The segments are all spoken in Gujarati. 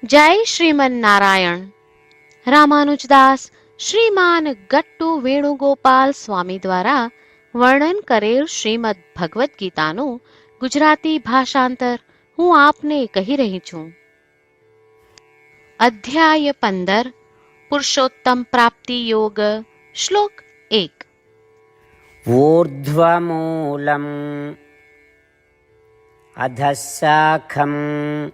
જય શ્રીમન નારાયણ. રામાનુજદાસ શ્રીમાન ગટ્ટુ વેણુગોપાલ સ્વામી દ્વારા વર્ણન કરેલ શ્રીમદ ભગવદ્ ગીતાનું ગુજરાતી ભાષાંતર હું આપને કહી રહી છું. અધ્યાય 15 પુરુષોત્તમ પ્રાપ્તિ યોગ. શ્લોક 1. ऊर्ध्वमूलम् अधःशाखम्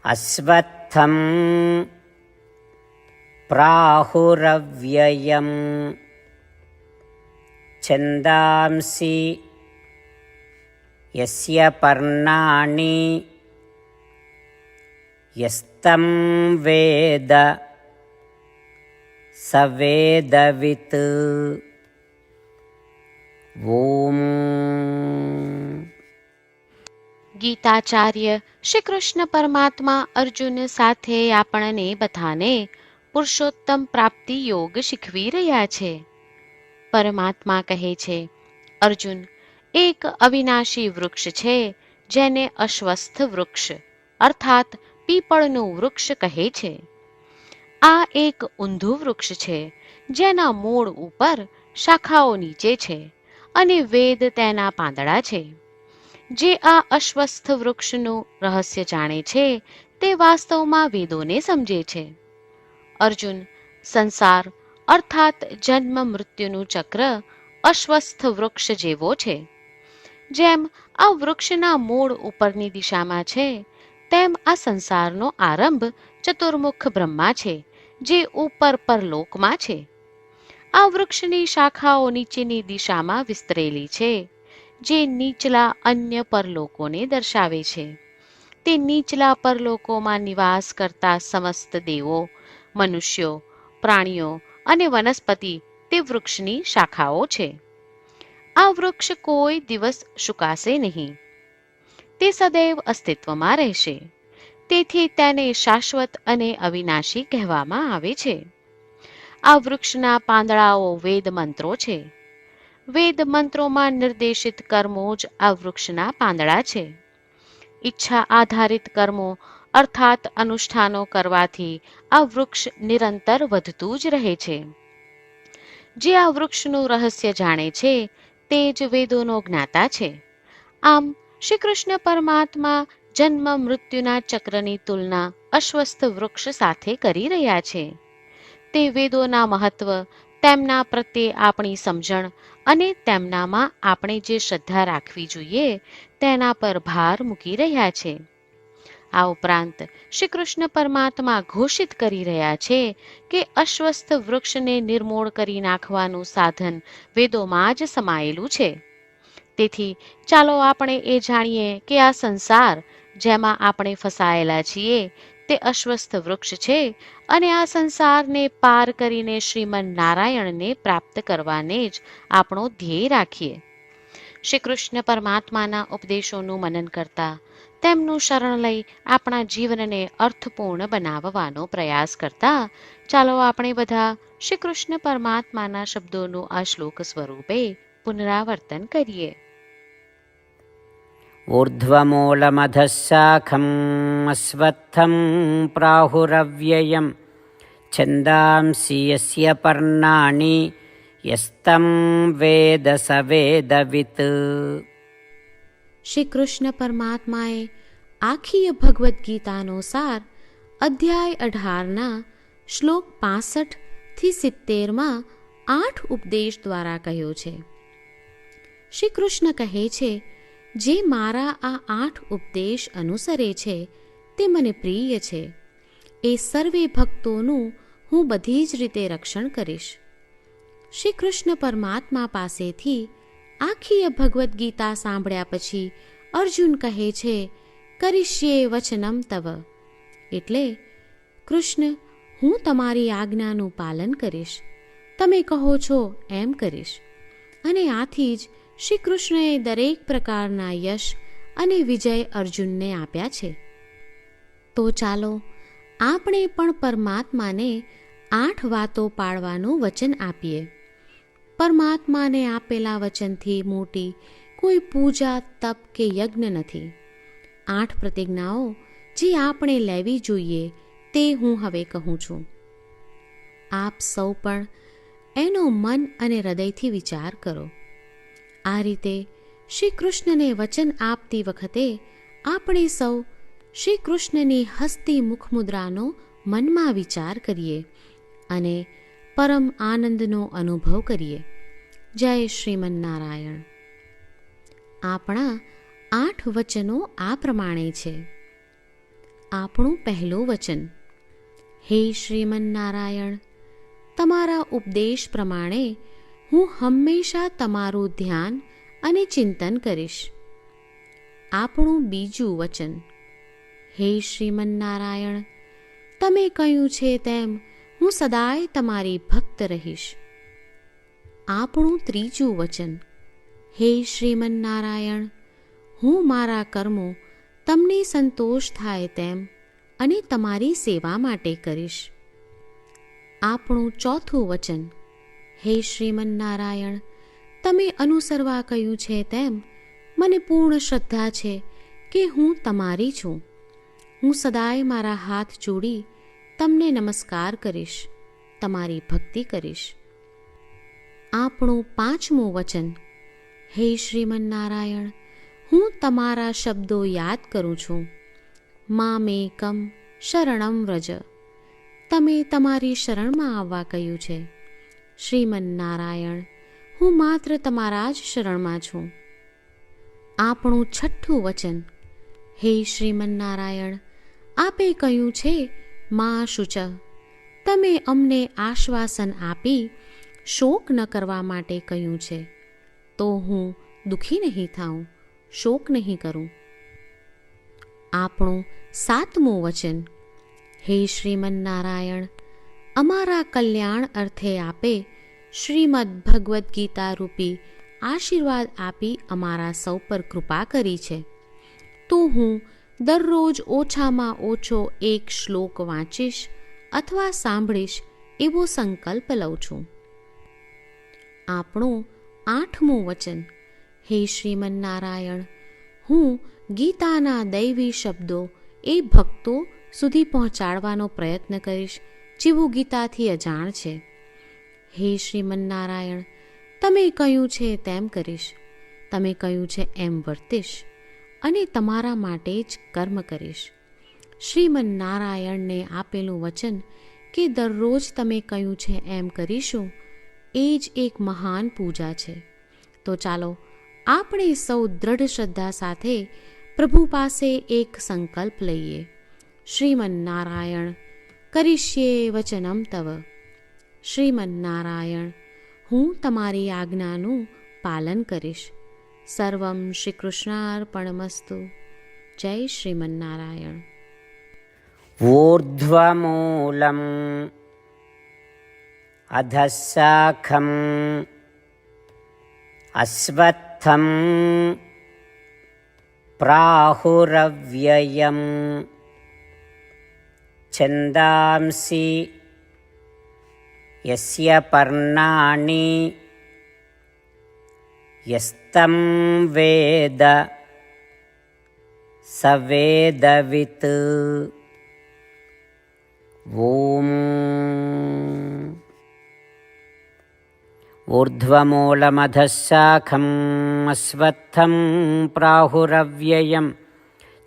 अश्वत्थम् प्राहुरव्ययम् छन्दांसि यस्य पर्णानि यस्तं वेद स वेदवित्. ઓમ. ગીતાચાર્ય શ્રી કૃષ્ણ પરમાત્મા અર્જુન સાથે આપણને બધાને પુરુષોત્તમ પ્રાપ્તિ યોગ શીખવી રહ્યા છે. પરમાત્મા કહે છે, અર્જુન, એક અવિનાશી વૃક્ષ છે જેને અશ્વસ્થ વૃક્ષ અર્થાત પીપળનું વૃક્ષ કહે છે. આ એક ઊંધું વૃક્ષ છે જેના મૂળ ઉપર શાખાઓ નીચે છે અને વેદ તેના પાંદડા છે. જે આ અશ્વસ્થ વૃક્ષનું રહસ્ય જાણે છે તે વાસ્તવમાં વેદોને સમજે છે. અર્જુન, સંસાર અર્થાત જન્મ મૃત્યુનું ચક્ર અશ્વસ્થ વૃક્ષ જેવો છે. જેમ આ વૃક્ષના મૂળ ઉપરની દિશામાં છે તેમ આ સંસારનો આરંભ ચતુર્મુખ બ્રહ્મા છે જે ઉપર પરલોકમાં છે. આ વૃક્ષની શાખાઓ નીચેની દિશામાં વિસ્તરેલી છે જે નીચલા અન્ય પરલોકોને દર્શાવે છે. તે નીચલા પરલોકોમાં નિવાસ કરતા સમસ્ત દેવો, મનુષ્યો, પ્રાણીઓ અને વનસ્પતિ તે વૃક્ષની શાખાઓ છે. આ વૃક્ષ કોઈ દિવસ સુકાશે નહીં. તે સદૈવ અસ્તિત્વમાં રહેશે. તેથી તેને શાશ્વત અને અવિનાશી કહેવામાં આવે છે. આ વૃક્ષના પાંદડાઓ વેદ મંત્રો છે. વેદ મંત્રોમાં નિર્દેશિત કર્મો જ આ વૃક્ષના પાંદડા છે. ઈચ્છા આધારિત કર્મો અર્થાત અનુષ્ઠાનો કરવાથી આ વૃક્ષ નિરંતર વધતું જ રહે છે. જે આ વૃક્ષનું રહસ્ય જાણે છે તે જ વેદોનો જ્ઞાતા છે. આમ શ્રી કૃષ્ણ પરમાત્મા જન્મ મૃત્યુના ચક્રની તુલના અશ્વસ્થ વૃક્ષ સાથે કરી રહ્યા છે. તે વેદોના મહત્વ, તેમના પ્રત્યે આપણી સમજણ અને તેમનામાં આપણે જે શ્રદ્ધા રાખવી જોઈએ તેના પર ભાર મૂકી રહ્યા છે. આ ઉપરાંત શ્રી કૃષ્ણ પરમાત્મા ઘોષિત કરી રહ્યા છે કે અશ્વસ્થ વૃક્ષને નિર્મૂળ કરી નાખવાનું સાધન વેદોમાં જ સમાયેલું છે. તેથી ચાલો આપણે એ જાણીએ કે આ સંસાર જેમાં આપણે ફસાયેલા છીએ તે અશ્વસ્થ વૃક્ષ છે અને આ સંસારને પાર કરીને શ્રીમન નારાયણને પ્રાપ્ત કરવાને જ આપણો ધ્યેય રાખીએ. શ્રી કૃષ્ણ પરમાત્માના ઉપદેશોનું મનન કરતા, તેમનું શરણ લઈ આપણા જીવનને અર્થપૂર્ણ બનાવવાનો પ્રયાસ કરતા ચાલો આપણે બધા શ્રી કૃષ્ણ પરમાત્માના શબ્દોનું આ શ્લોક સ્વરૂપે પુનરાવર્તન કરીએ. ऊर्ध्वमूलमधःशाखम् अश्वत्थम् प्राहुरव्ययम् छन्दांसि यस्य पर्णानि यस्तं वेद स वेदवित्. શ્રી કૃષ્ણ પરમાત્માએ આખી ભગવદ્ ગીતાનો સાર અધ્યાય 18ના શ્લોક 65 થી 70માં 8 ઉપદેશ દ્વારા કહ્યો છે. શ્રી કૃષ્ણ કહે છે, જે મારા આ 8 ઉપદેશ અનુસરે છે તે મને પ્રિય છે. એ સર્વે ભક્તોનું હું બધી જ રીતે રક્ષણ કરીશ. શ્રી કૃષ્ણ પરમાત્મા પાસેથી આખી ભગવદ્ ગીતા સાંભળ્યા પછી અર્જુન કહે છે, કરિષ્યે વચનમ તવ, એટલે કૃષ્ણ, હું તમારી આજ્ઞાનું પાલન કરીશ. તમે કહો છો એમ કરીશ. અને આથી જ શ્રી કૃષ્ણએ દરેક પ્રકારના યશ અને વિજય અર્જુનને આપ્યા છે. તો ચાલો આપણે પણ પરમાત્માને 8 વાતો પાળવાનું વચન આપીએ. પરમાત્માને આપેલા વચનથી મોટી કોઈ પૂજા, તપ કે યજ્ઞ નથી. 8 પ્રતિજ્ઞાઓ જે આપણે લેવી જોઈએ તે હું હવે કહું છું. આપ સૌ પણ એનો મન અને હૃદયથી વિચાર કરો. આ રીતે શ્રી કૃષ્ણને વચન આપતી વખતે આપણે સૌ શ્રી કૃષ્ણની હસતી મુખમુદ્રાનો મનમાં વિચાર કરીએ અને પરમ આનંદનો અનુભવ કરીએ. જય શ્રીમન્નારાયણ. આપણા 8 વચનો આ પ્રમાણે છે. આપણું પહેલું વચન: હે શ્રીમન્નારાયણ, તમારા ઉપદેશ પ્રમાણે હું હંમેશા તમારું ધ્યાન અને ચિંતન કરીશ. આપણું બીજું વચન: હે શ્રીમન્નારાયણ, તમે કહ્યું છે તેમ હું સદાય તમારી ભક્ત રહીશ. આપણું ત્રીજું વચન: હે શ્રીમન્નારાયણ, હું મારા કર્મો તમને સંતોષ થાય તેમ અને તમારી સેવા માટે કરીશ. આપણું ચોથું વચન: હે શ્રીમન્નારાયણ, તમે અનુસરવા કહ્યું છે તેમ મને પૂર્ણ શ્રદ્ધા છે કે હું તમારી છું. હું સદાય મારા હાથ જોડી તમને નમસ્કાર કરીશ, તમારી ભક્તિ કરીશ. આપણું પાંચમું વચન: હે શ્રીમન્નારાયણ, હું તમારા શબ્દો યાદ કરું છું. મામેકમ શરણમ વ્રજ, તમે તમારી શરણમાં આવવા કહ્યું છે. શ્રીમન્નારાયણ, હું માત્ર તમારા જ શરણમાં છું. આપણું છઠ્ઠું વચન: હે શ્રીમન્નારાયણ, આપે કહ્યું છે મા શુચ, તમે અમને આશ્વાસન આપી શોક ન કરવા માટે કહ્યું છે, તો હું દુઃખી નહીં થાઉં, શોક નહીં કરું. આપણું સાતમું વચન: હે શ્રીમન્નારાયણ, અમારા કલ્યાણ અર્થે આપે શ્રીમદ્ ભગવદ્ ગીતા રૂપી આશીર્વાદ આપી અમારા સૌ પર કૃપા કરી છે, તો હું દરરોજ ઓછામાં ઓછો 1 શ્લોક વાંચીશ અથવા સાંભળીશ એવો સંકલ્પ લઉં છું. આપણું આઠમું વચન: હે શ્રીમન્નારાયણ, હું ગીતાના દૈવી શબ્દો એ ભક્તો સુધી પહોંચાડવાનો પ્રયત્ન કરીશ જેઓ ગીતાથી અજાણ છે. હે શ્રીમન્નારાયણ, તમે કહ્યું છે તેમ કરીશ, તમે કહ્યું છે એમ વર્તીશ અને તમારા માટે જ કર્મ કરીશ. શ્રીમન્નારાયણને આપેલું વચન કે દરરોજ તમે કહ્યું છે એમ કરીશું, એ જ એક મહાન પૂજા છે. તો ચાલો આપણે સૌ દ્રઢ શ્રદ્ધા સાથે પ્રભુ પાસે એક સંકલ્પ લઈએ. શ્રીમન્નારાયણ, કરીશ્યે વચનમ તવ. શ્રીમન્નારાયણ, હું તમારી આજ્ઞાનું પાલન કરીશ. સર્વમ શ્રી કૃષ્ણાર્પણમસ્તુ. જય શ્રીમન્નારાયણ. ऊर्ध्वमूलम् अधः शाखम् अश्वत्थं प्राहुरव्ययम् छन्दांसि यस्य पर्णानि यस्तं वेद स वेदवित्. ॐ ऊर्ध्वमूलमधः शाखम् अश्वत्थं प्राहुरव्ययम्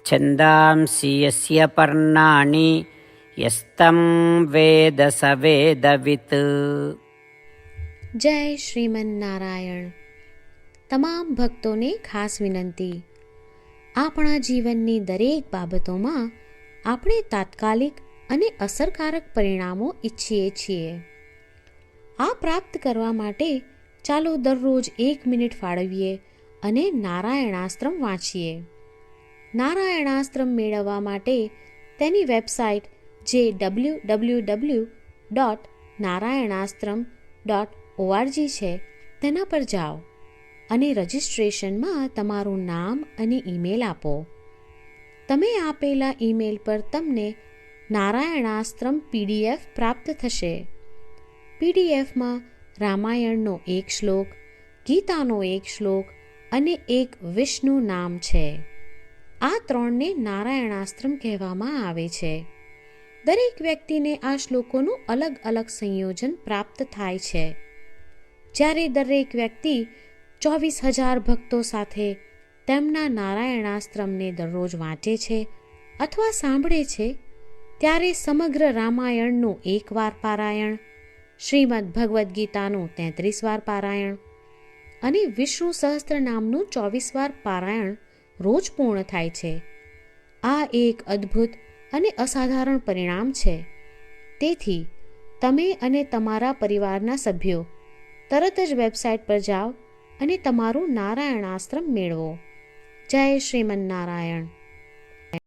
छन्दांसि यस्य पर्णानि यस्तं वेद स वेदवित्. જય શ્રીમન્નારાયણ. તમામ ભક્તોને ખાસ વિનંતી: આપણા જીવનની દરેક બાબતોમાં આપણે તાત્કાલિક અને અસરકારક પરિણામો ઈચ્છીએ છીએ. આ પ્રાપ્ત કરવા માટે ચાલો દરરોજ 1 મિનિટ ફાળવીએ અને નારાયણાસ્ત્રમ વાંચીએ. નારાયણાસ્ત્રમ મેળવવા માટે તેની વેબસાઇટ જે www.narayanaastram.org છે તેના પર જાઓ અને રજિસ્ટ્રેશનમાં તમારું નામ અને ઈમેલ આપો. તમે આપેલા ઈમેલ પર તમને નારાયણાસ્ત્રમ PDF પ્રાપ્ત થશે. PDFમાં રામાયણનો 1 શ્લોક, ગીતાનો 1 શ્લોક અને એક વિષ્ણુ નામ છે. આ 3ને નારાયણાસ્ત્રમ કહેવામાં આવે છે. દરેક વ્યક્તિને આ શ્લોકોનું અલગ અલગ સંયોજન પ્રાપ્ત થાય છે. જ્યારે દરેક વ્યક્તિ 24,000 ભક્તો સાથે તેમના નારાયણાસ્ત્રમને દરરોજ વાંચે છે અથવા સાંભળે છે, ત્યારે સમગ્ર રામાયણનું 1 વાર પારાયણ, શ્રીમદ્ ભગવદ્ ગીતાનું 33 વાર પારાયણ અને વિષ્ણુ સહસ્ત્રનામનું 24 વાર પારાયણ રોજ પૂર્ણ થાય છે. આ એક અદ્ભુત અને અસાધારણ પરિણામ છે. તેથી તમે અને તમારા પરિવારના સભ્યો તરત જ વેબસાઇટ પર જાઓ અને તમારું નારાયણાસ્ત્રમ મેળવો. જય શ્રીમન્નારાયણ.